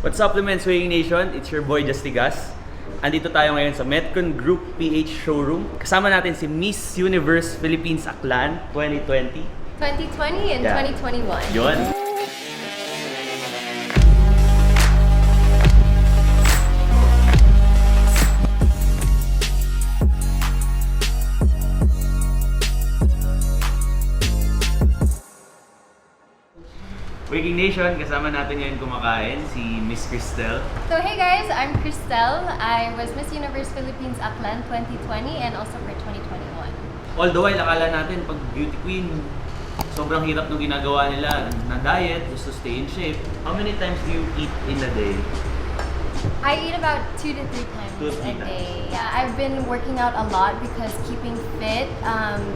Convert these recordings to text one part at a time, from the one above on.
What's supplements weighing nation? It's your boy Justigas. Andito tayo ngayon sa Metcon Group PH showroom. Kasama natin si Miss Universe Philippines Aklan 2020. 2020 and 2021. Yun. Waking Nation, kasama natin ngayon kumakain si Miss Cristel. So hey guys, I'm Cristel. I was Miss Universe Philippines Aklan 2020 and also for 2021. All the while, akala natin pag beauty queen, sobrang hirap nung ginagawa nila na diet just to stay in shape. How many times do you eat in a day? I eat about 2 to 3 times 2 to 3 a day. Yeah, I've been working out a lot because keeping fit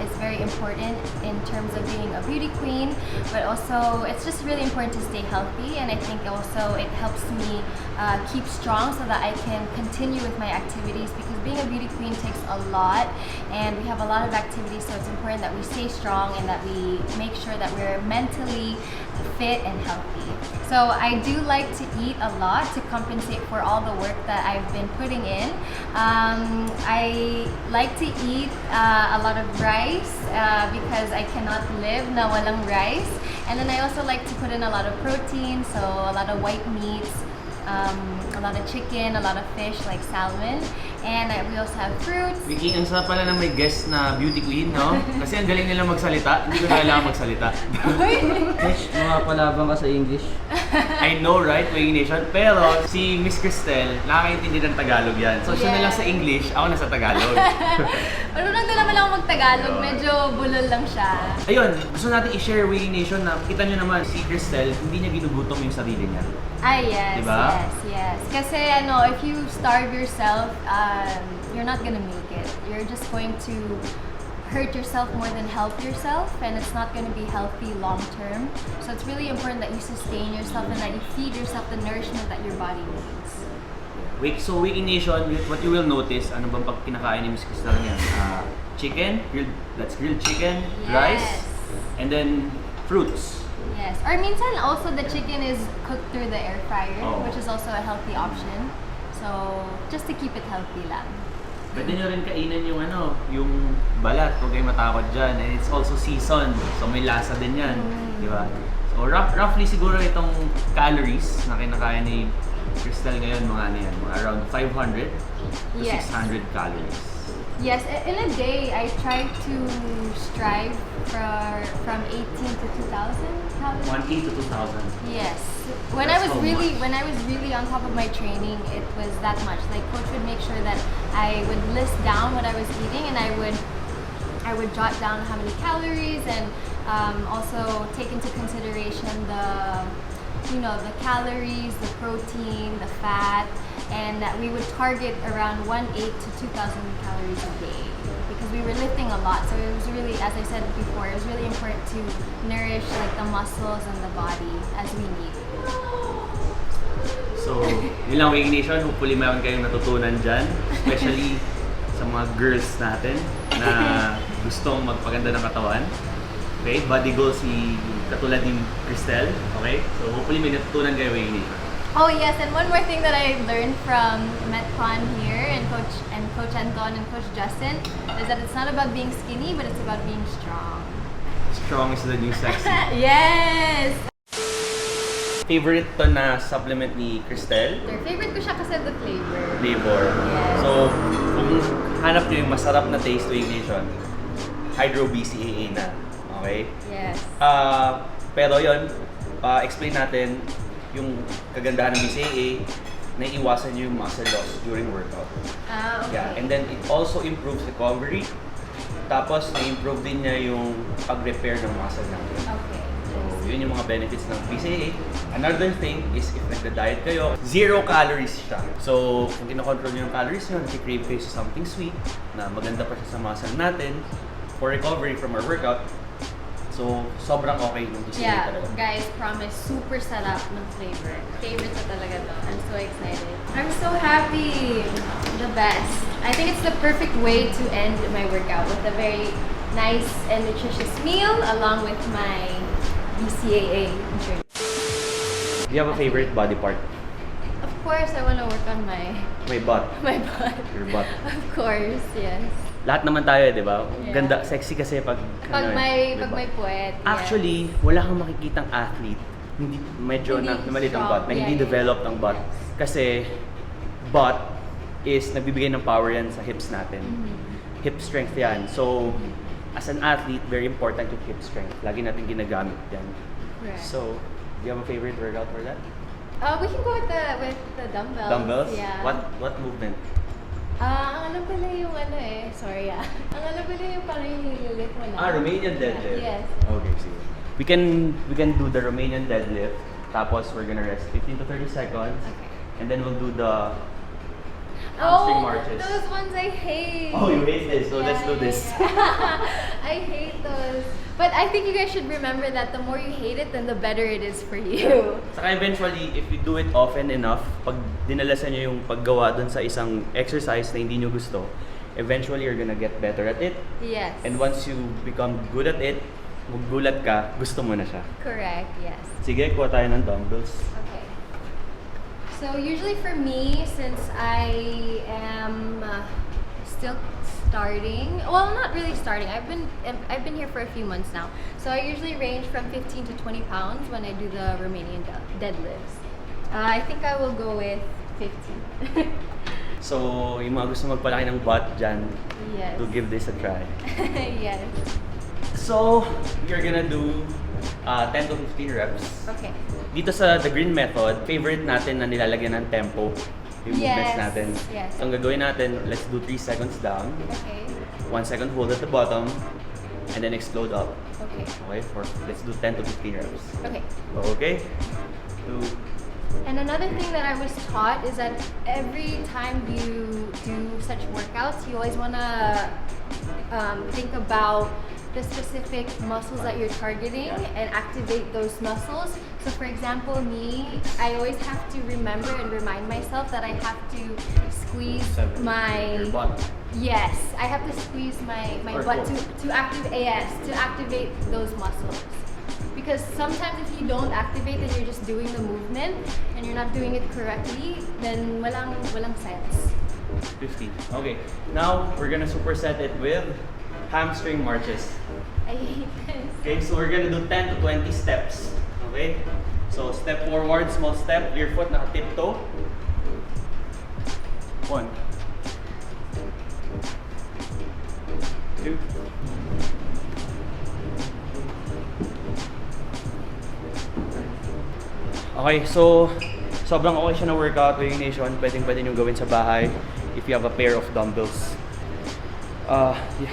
is very important in terms of being a beauty queen, but also it's just really important to stay healthy, and I think also it helps me keep strong so that I can continue with my activities, because being a beauty queen takes a lot and we have a lot of activities, so it's important that we stay strong and that we make sure that we're mentally fit and healthy. So I do like to eat a lot to compensate for all the work that I've been putting in. I like to eat a lot of rice because I cannot live na walang rice. And then I also like to put in a lot of protein, so a lot of white meats, a lot of chicken, a lot of fish like salmon, and we also have fruits. Vicky, ang sarap pala na may guest na beauty queen, no? Kasi ang galing nila magsalita, hindi ko na kailangan magsalita. Mitch, makapalabang ka sa English. I know, right, Waking Nation? Pero si Miss Cristel, nakakaintindi ng Tagalog yan. So siya na lang sa English, ako na sa Tagalog. Marunong din naman ako mag-Tagalog, medyo bulol lang siya. Ayun, gusto natin i-share Waking Nation na kita nyo naman si Cristel, hindi niya ginugutom yung sarili niya. Ay, yes, diba? yes. Kasi if you starve yourself, you're not gonna make it. You're just going to hurt yourself more than help yourself, and it's not going to be healthy long term. So it's really important that you sustain yourself and that you feed yourself the nourishment that your body needs. So Waking Nation, what you will notice, ano bang pag kinakain ni Miss Cristel niyan? Chicken, grilled chicken, Yes. rice, and then fruits. Yes. Or minsan also the chicken is cooked through the air fryer, Oh. which is also a healthy option. So just to keep it healthy lang. Pwede nyo rin kainin yung balat, huwag kayo matakot dyan. And it's also seasoned, so may lasa din yan. Di ba? So roughly siguro itong calories na kinakain ni Cristel ngayon, mga around 500 to Yes. 600 calories. Yes, in a day I try to strive from 18 to 2,000 calories. 1K to 2,000. Yes. When That's I was so really much. on top of my training, it was that much. Like coach would make sure that I would list down what I was eating, and I would jot down how many calories, and also take into consideration the calories, the protein, the fat, and that we would target around 1,800 to 2,000 calories a day, because we were lifting a lot. So it was really, as I said before, it was really important to nourish like the muscles and the body as we need. So, yun lang Waking Nation. Hopefully meron kayong natutunan dyan. Especially sa mga girls natin na gustong magpaganda ng katawan. Okay? Body goals si katulad ni Cristel. Okay? So, hopefully may natutunan kayo Waking Nation. Oh yes, and one more thing that I learned from Metcon here and Coach Anton and Coach Justin is that it's not about being skinny, but it's about being strong. Strong is the new sexy. Yes! Favorite to na supplement ni Cristel? Their favorite ko siya kasi the flavor. Flavor. Yes. So, kung hanap nyo yung masarap na taste Waking Nation, Hydro BCAA na. Okay? Yes. Pero yun, explain natin yung kagandahan ng BCAA na iwasan nyo yung muscle loss during workout. Okay. Yeah, and then it also improves recovery. Tapos, na-improve din niya yung pag-repair ng muscle natin. Okay. So, yun yung mga benefits ng BCAA. Another thing is if nagda-diet kayo, 0 calories siya. So, kung kinokontrol nyo yung calories nyo, nakikrave kayo sa something sweet na maganda pa siya sa muscle natin for recovery from our workout. So, sobrang okay yung BCAA Yeah, talaga. guys, promise, super sarap ng flavor. Favorite ko talaga to. I'm so excited. I'm so happy. The best. I think it's the perfect way to end my workout with a very nice and nutritious meal along with my BCAA drink. Do you have a favorite body part? course, I want to work on my butt. butt. Your butt. Of course, yes. Lahat naman tayo, di ba? Yeah. Ganda, sexy kasi pag Pag may puwet. Yes. Actually, wala kang makikitang athlete. Hindi, medyo Hindi maliit ang strong. butt, na hindi Yeah, yeah. developed ang butt. Yes. Kasi, butt is nagbibigay ng power yan sa hips natin. Hip strength yan. So, as an athlete, very important yung hip strength. Lagi natin ginagamit yan. Correct. So, do you have a favorite workout for that? We can go with the dumbbells. Dumbbells? Yeah. What movement? Ang alam ko na yung sorry Ang alam ko na yung parang yung nililift mo na. Romanian deadlift. Yes. Okay, sige. We can do the Romanian deadlift. Tapos we're gonna rest 15 to 30 seconds. Okay. And then we'll do the hamstring marches. Those ones I hate. Oh, you hate this, so let's do this. I hate those. But I think you guys should remember that the more you hate it, then the better it is for you. Saka eventually, if you do it often enough, pag dinalasan nyo yung paggawa dun sa isang exercise na hindi nyo gusto, eventually you're gonna get better at it. Yes. And once you become good at it, maggulat ka, gusto mo na siya. Correct, yes. Sige, kuha tayo ng dumbbells. Okay. So usually for me, since I am still starting, well, not really starting. I've been here for a few months now. So I usually range from 15 to 20 pounds when I do the Romanian deadlifts. I think I will go with 15. So, yung mga gusto magpalaki ng butt dyan, Yes. to give this a try. Yes. So, you're gonna do 10 to 15 reps. Okay. Dito sa The Green Method, favorite natin na nilalagyan ng tempo yung movements Yes, natin. yes. So, ang gagawin natin, let's do 3 seconds down, Okay. 1 second hold at the bottom, and then explode up. Okay. Okay, let's do 10 to 15 reps. Okay. Okay? 2, And another thing that I was taught is that every time you do such workouts, you always want to think about the specific muscles that you're targeting and activate those muscles. So for example, me, I always have to remember and remind myself that I have to squeeze my... your butt. Yes, I have to squeeze my Or butt core. to activate those muscles. Because sometimes if you don't activate and you're just doing the movement and you're not doing it correctly, then walang sense. 15. Okay, now we're gonna superset it with hamstring marches. I hate this. Okay, so we're gonna do 10 to 20 steps. Okay? So step forward, small step, your foot naka-tiptoe. 1, 2, okay, so sobrang okay siya na workout, Weighing Nation. Pwede nyo gawin sa bahay if you have a pair of dumbbells.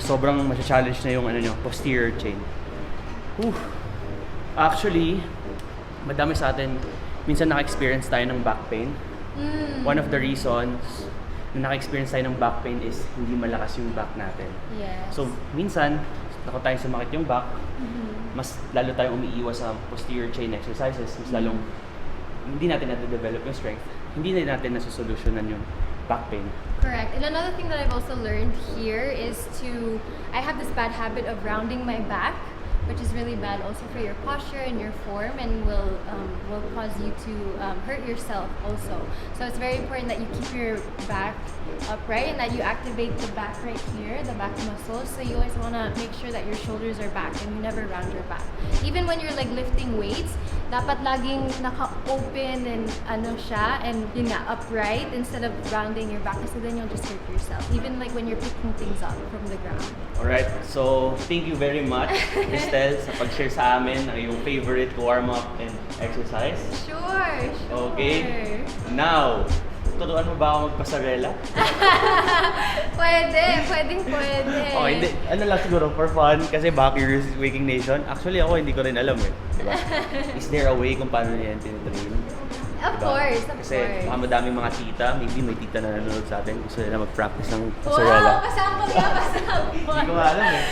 Sobrang masya-challenge na yung posterior chain. Actually, madami sa atin, minsan naka-experience tayo ng back pain. One of the reasons na naka-experience tayo ng back pain is hindi malakas yung back natin. Yes. So, minsan, ako tayong sumakit yung back, mas lalo tayong umiiwas sa posterior chain exercises, mas lalong hindi natin na-develop yung strength, hindi na natin nasusolusyonan yung back pain. Correct. And another thing that I've also learned here is I have this bad habit of rounding my back, which is really bad also for your posture and your form, and will cause you to hurt yourself also. So it's very important that you keep your back upright and that you activate the back right here, the back muscles. So you always want to make sure that your shoulders are back and you never round your back. Even when you're like lifting weights, dapat laging naka-open and and yun nga, upright instead of rounding your back, so then you'll just hurt yourself. Even like when you're picking things up from the ground. Alright, so thank you very much, Cristel, sa pag-share sa amin ng iyong favorite warm-up and exercise. Sure. Okay, now, tuturuan mo ba ako magpasarela? Pwede. Okay, hindi. Ano lang siguro, for fun, kasi baka curious Waking Nation. Actually ako, hindi ko rin alam eh. Diba? Is there a way kung paano niya yan tinitrain? Of course. Kasi baka madaming mga tita, maybe may tita na nanonood sa atin, gusto nila mag-practice ng Wow, pasarela. pasample. Hindi ko nga alam eh.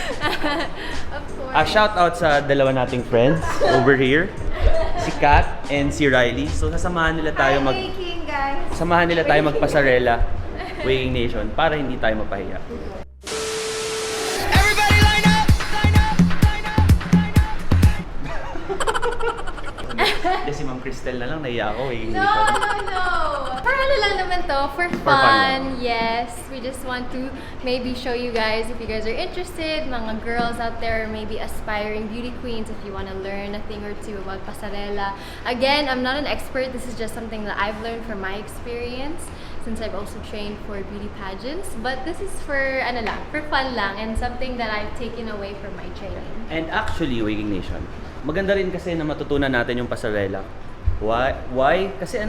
Of course. Shout out sa dalawa nating friends over here. Si Kat and si Riley. So sasamahan nila tayo King, guys. samahan nila tayo magpasarela, Weighing Nation, para hindi tayo mapahiya. Everybody line up! Line up! Line up! Line up! Kasi si Ma'am Cristel na lang, naiya ako, Weighing No. Nation. lang to for For fun fun. Yes, we just want to maybe show you guys if you guys are interested, mga girls out there, or maybe aspiring beauty queens, if you want to learn a thing or two about pasarela. Again, I'm not an expert. This is just something that I've learned from my experience, since I've also trained for beauty pageants. But this is for for fun lang, and something that I've taken away from my training. And actually, Waking Nation, maganda rin kasi na matutunan natin yung pasarela. Why? Kasi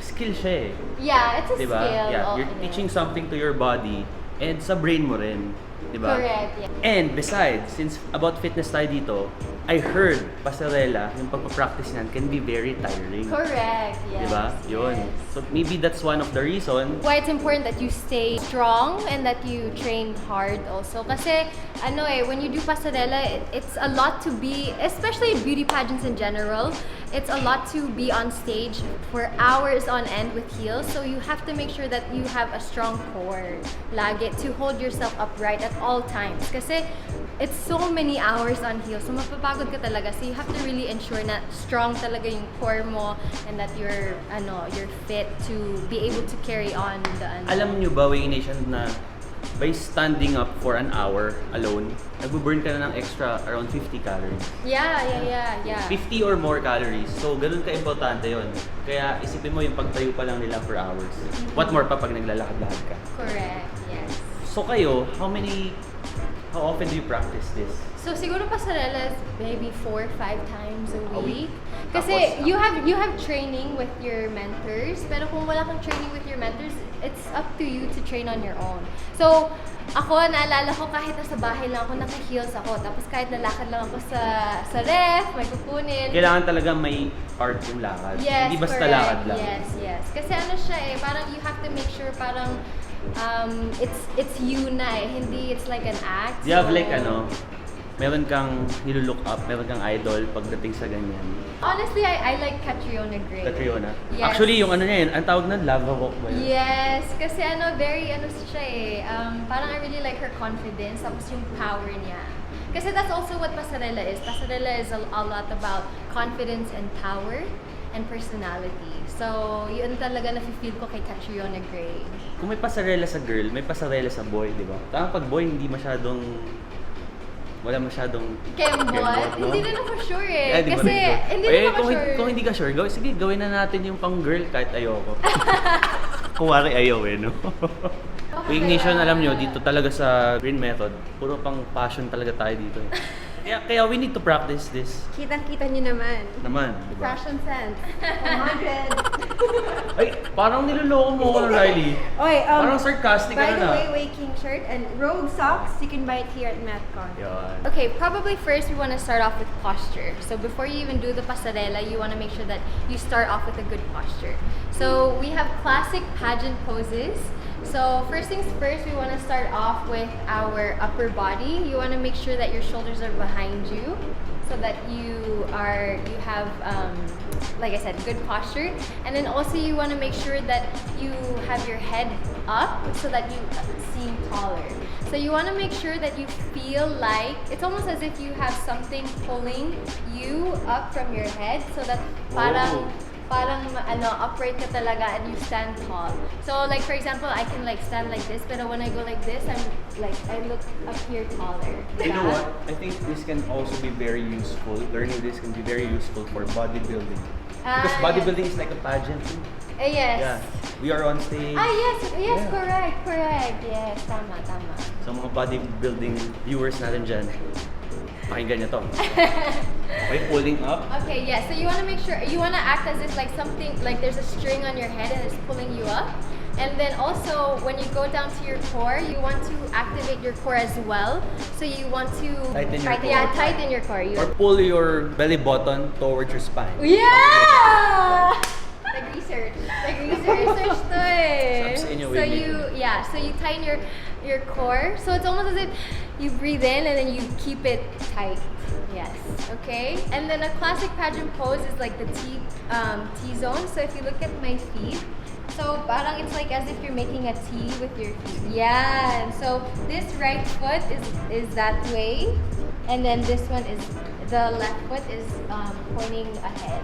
skill siya eh. Yeah, it's a Diba? skill. Yeah, all you're in it. teaching something to your body and sa brain mo rin. Diba? Correct, yeah. And besides, since about fitness tayo dito, I heard pasarela, yung pagpapractice niyan can be very tiring. Correct, yes. Diba? Yun. yes. So maybe that's one of the reasons. Why it's important that you stay strong and that you train hard also. Kasi, when you do pasarela, it's a lot to be, especially beauty pageants in general, it's a lot to be on stage for hours on end with heels. So you have to make sure that you have a strong core lagi to hold yourself upright at all times. Kasi it's so many hours on heels. So mapapagod ka talaga. So you have to really ensure na strong talaga yung core mo and that you're fit to be able to carry on the Alam nyo ba, Waking Nation, na by standing up for an hour alone, nagbo-burn ka na ng extra around 50 calories. Yeah. 50 or more calories. So, ganun ka-importante yon. Kaya isipin mo yung pagtayo pa lang nila for hours. What more pa pag naglalakad-lakad ka. Correct, yes. So kayo, how often do you practice this? So siguro pasarela is maybe 4 or 5 times a A week. week. Kasi Tapos, you have training with your mentors, pero kung wala kang training with your mentors, it's up to you to train on your own. So ako, naalala ko kahit nasa bahay lang ako, naka-heels ako. Tapos kahit lalakad lang ako sa ref, may kukunin. Kailangan talaga may art yung lakad. Yes, Hindi basta correct. lakad lang. Yes. Kasi siya parang you have to make sure parang it's you na hindi it's like an act. Do you have so- like meron kang nilulook up, meron kang idol pagdating sa ganyan? Honestly, I like Catriona Gray. Catriona? Yes. Actually, yung ang tawag na lava walk ba yun? Yes, kasi very siya parang I really like her confidence, tapos yung power niya. Kasi that's also what pasarela is. Pasarela is a lot about confidence and power and personality. So, yun talaga na-feel ko kay Catriona Gray. Kung may pasarela sa girl, may pasarela sa boy, di ba? Tama, pag boy, wala masyadong Kembot? no? Hindi na for sure Di ba Kasi, rin sure? hindi na kung, sure. kung hindi ka sure, sige, gawin na natin yung pang girl kahit ayoko. Kuwari ayaw no? Waking Nation, alam nyo, dito talaga sa Green Method, puro pang passion talaga tayo dito Kaya we need to practice this. Kitang-kita niyo naman. Di ba? Fashion sense. 100. Ay, parang niloloko mo ako, Riley. Oy, Parang sarcastic by ka the na. way, Waking shirt and Rogue socks, you can buy it here at Metcon. Yan. Okay, probably first we want to start off with posture. So before you even do the pasarela, you want to make sure that you start off with a good posture. So we have classic pageant poses. So first things first, we want to start off with our upper body. You want to make sure that your shoulders are behind you, so that you have, like I said, good posture. And then also you want to make sure that you have your head up so that you seem taller. So you want to make sure that you feel like it's almost as if you have something pulling you up from your head, so that parang upright ka talaga and you stand tall. So like for example, I can like stand like this, but when I go like this, I look up here taller. You know Diba? what? I think this can also be very useful. Learning this can be very useful for bodybuilding. Because bodybuilding is like a pageant too. Yes. Yeah. We are on stage. Yes, Yeah. correct. Yes, tama. So mga bodybuilding viewers natin dyan, pakinggan nyo to. Okay, pulling up. Okay, yeah. So you want to make sure you want to act as if like something like there's a string on your head and it's pulling you up. And then also when you go down to your core, you want to activate your core as well. So you want to Tighten your core. Yeah, tighten your core. Or pull your belly button towards your spine. Yeah! Nag-research to Sabi sa inyo, So Winnie. so you tighten your core. So it's almost as if you breathe in and then you keep it tight. Yes. Okay. And then a classic pageant pose is like the T-zone. So if you look at my feet, so parang it's like as if you're making a T with your feet. Yeah. And so this right foot is that way, and then this one is the left foot is pointing ahead.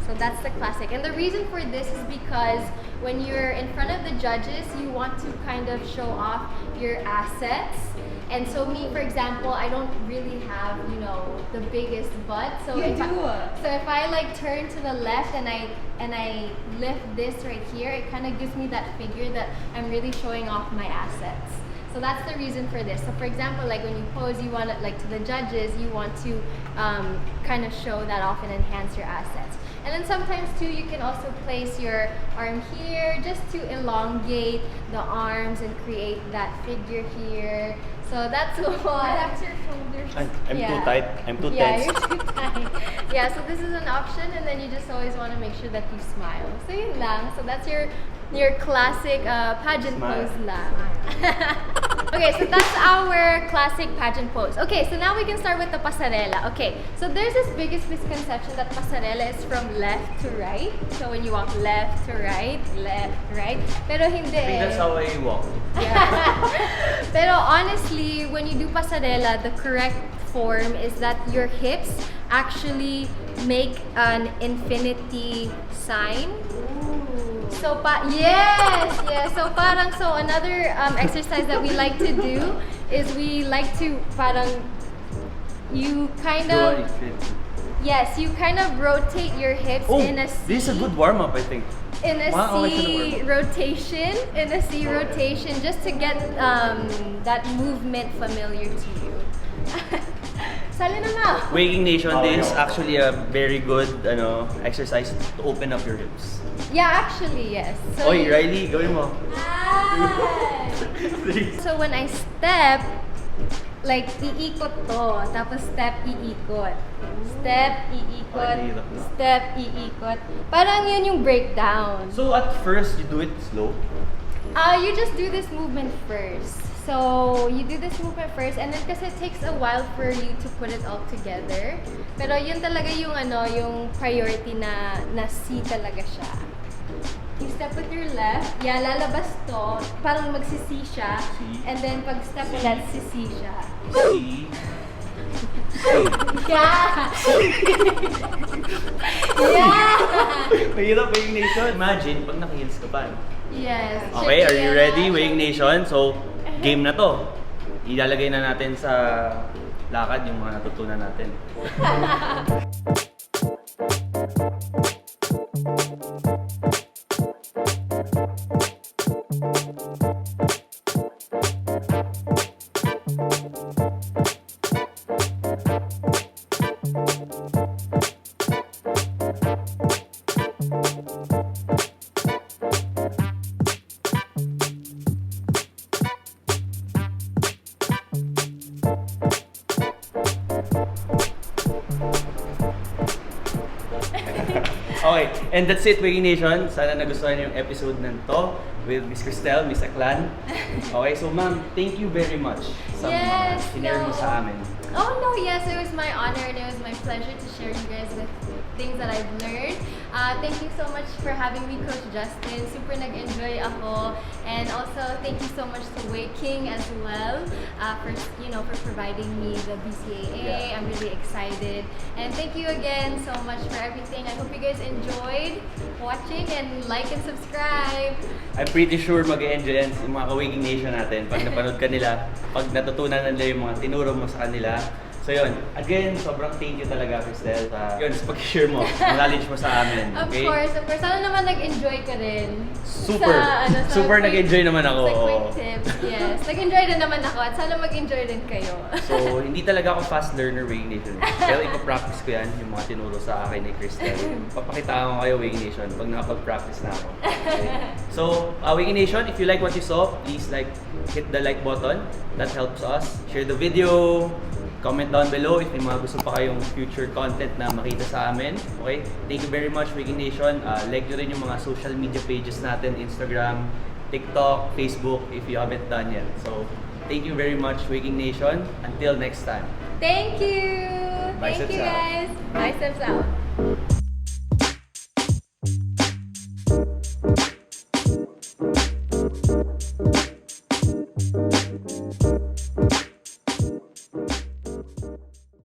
So that's the classic. And the reason for this is because when you're in front of the judges, you want to kind of show off your assets. And so me, for example, I don't really have, you know, the biggest butt. So if I like turn to the left and I lift this right here, it kind of gives me that figure that I'm really showing off my assets. So that's the reason for this. So for example, like when you pose, you want it like to the judges, you want to kind of show that off and enhance your assets. And then sometimes too, you can also place your arm here just to elongate the arms and create that figure here. So that's why. Relax your shoulders. I'm Yeah. too tight. I'm too Yeah, tense. you're too tight. Yeah, so this is an option, and then you just always want to make sure that you smile. So yun lang. So that's your classic pageant Smile. pose lang. Okay, so that's our classic pageant pose. Okay, so now we can start with the pasarela. Okay, so there's this biggest misconception that pasarela is from left to right. So when you walk left to right, pero hindi. I think that's how I walk. Pero honestly, when you do pasarela, the correct form is that your hips actually make an infinity sign. So yes. So another exercise that we like to do is we like to you kind of rotate your hips Oh, in a C. this is a good warm-up, I think. In a Wow, it's C rotation, just to get that movement familiar to you. Sali na nga. Waking Nation, this is actually a very good exercise to open up your hips. Yeah, actually, yes. So Oy, Riley, gawin mo. So when I step, like iikot to, tapos step, iikot. Step, iikot. Step, iikot. Parang yun yung breakdown. So at first, you do it slow. You just do this movement first. So, you do this movement first, and then kasi it takes a while for you to put it all together. Pero yun talaga yung yung priority na C talaga siya. You step with your left, lalabas to, parang magsi-C siya, C. and then pag step ulit, si-C siya. C. Yeah! Yeah! Mahirap, Waking Nation. Imagine, pag naka-heels ka pa. Yes. Okay, are you ready, Check Waking Nation? So, game na to. Ilalagay na natin sa lakad yung mga natutunan natin. Okay, and that's it, Waking Nation. Sana nagustuhan niyo yung episode na to with Miss Cristel, Miss Aklan. Okay, so ma'am, thank you very much sa mga sinare mo sa amin. Oh no, yes, it was my honor and it was my pleasure to share you guys with things that I've learned. Thank you so much for having me, Coach Justin. Super nag-enjoy ako. And also, thank you so much to Waking as well for providing me the BCAA. Yeah. I'm really excited. And thank you again so much for everything. I hope you guys enjoyed watching and like and subscribe. I'm pretty sure mag-enjoy yan yung mga ka-Waking Nation natin pag napanood ka nila, pag natutunan nila yung mga tinuro mo sa kanila. So yun, again, sobrang thank you talaga, Cristel, sa pag-share mo, knowledge mo sa amin. Okay? Of course. Sana naman nag-enjoy ka rin. Super. Sa Super quick- nag-enjoy naman ako. Sa quick tips, yes. Nag-enjoy din naman ako at sana mag-enjoy din kayo. So, hindi talaga ako fast learner, Waking Nation. Pero ipapractice ko yan, yung mga tinuro sa akin ni Cristel. Papakitaan ko kayo, Waking Nation, pag nakapag-practice na ako. Okay? So, Waking Nation, if you like what you saw, please hit the like button. That helps us. Share the video. Comment down below if may mga gusto pa kayong future content na makita sa amin. Okay? Thank you very much, Waking Nation. Like nyo rin yung mga social media pages natin, Instagram, TikTok, Facebook, if you haven't done yet. So, thank you very much, Waking Nation. Until next time. Thank you! Biceps Thank you out. guys! Biceps out!